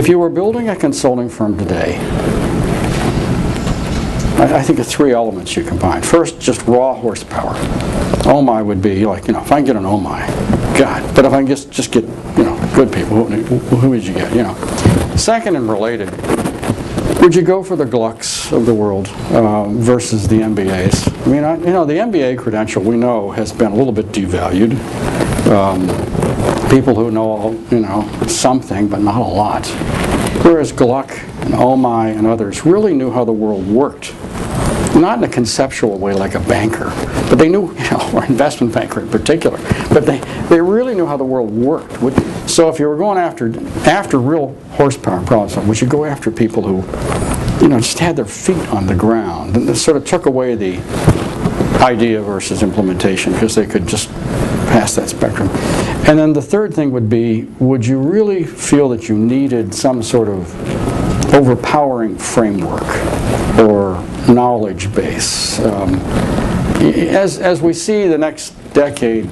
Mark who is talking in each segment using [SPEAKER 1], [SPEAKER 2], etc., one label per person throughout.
[SPEAKER 1] If you were building a consulting firm today, I think of three elements you combine. First, just raw horsepower. Oh my would be like, if I can get an oh my, God. But if I can just get, good people, who would you get, Second and related, would you go for the Glucks of the world versus the MBAs? I mean, the MBA credential we know has been a little bit devalued. People who know, something, but not a lot. Whereas Gluck and Oh My and others really knew how the world worked. Not in a conceptual way like a banker, but they knew, or investment banker in particular, but they really knew how the world worked. So if you were going after real horsepower problems, would you go after people who, just had their feet on the ground, and this sort of took away the idea versus implementation because they could just pass that spectrum. And then the third thing would be, would you really feel that you needed some sort of overpowering framework or knowledge base? As we see the next decade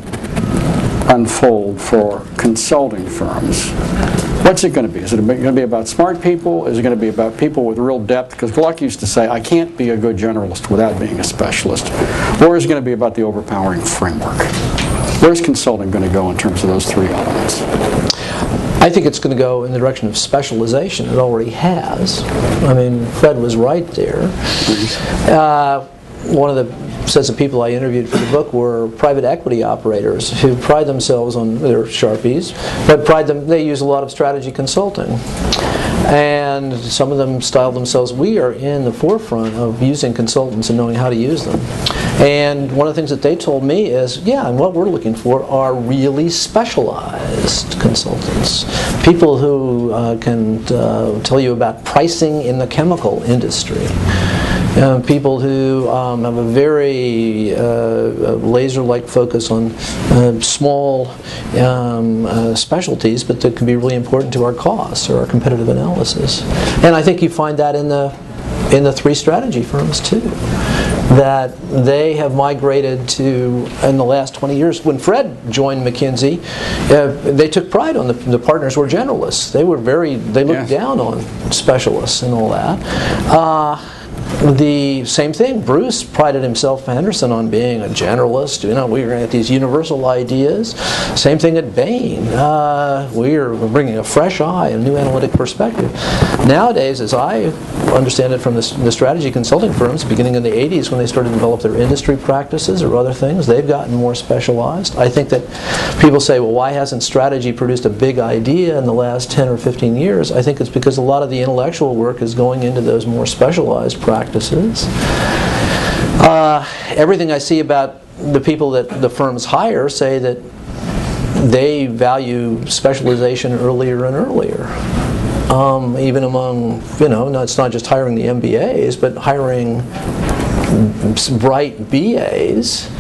[SPEAKER 1] unfold for consulting firms, what's it going to be? Is it going to be about smart people? Is it going to be about people with real depth? Because Gluck used to say, I can't be a good generalist without being a specialist. Or is it going to be about the overpowering framework? Where's consulting going to go in terms of those three elements?
[SPEAKER 2] I think it's going to go in the direction of specialization. It already has. I mean, Fred was right there. One of the sets of people I interviewed for the book were private equity operators who pride themselves on their Sharpies, but they use a lot of strategy consulting. And some of them style themselves, we are in the forefront of using consultants and knowing how to use them. And one of the things that they told me is, yeah, and what we're looking for are really specialized consultants. People who can tell you about pricing in the chemical industry. People who have a very laser-like focus on small specialties, but that can be really important to our costs or our competitive analysis. And I think you find that in the three strategy firms too, that they have migrated to, in the last 20 years. When Fred joined McKinsey, they took pride on the partners were generalists. They looked down on specialists and all that. The same thing, Bruce prided himself, Henderson, on being a generalist. We were going to get these universal ideas. Same thing at Bain. We're bringing a fresh eye, a new analytic perspective. Nowadays, as I understand it from the strategy consulting firms, beginning in the 80s when they started to develop their industry practices or other things, they've gotten more specialized. I think that people say, well, why hasn't strategy produced a big idea in the last 10 or 15 years? I think it's because a lot of the intellectual work is going into those more specialized practices. Everything I see about the people that the firms hire say that they value specialization earlier and earlier. Even among, it's not just hiring the MBAs, but hiring bright BAs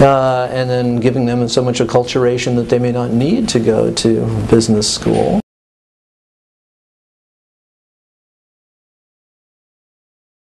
[SPEAKER 2] and then giving them so much acculturation that they may not need to go to business school.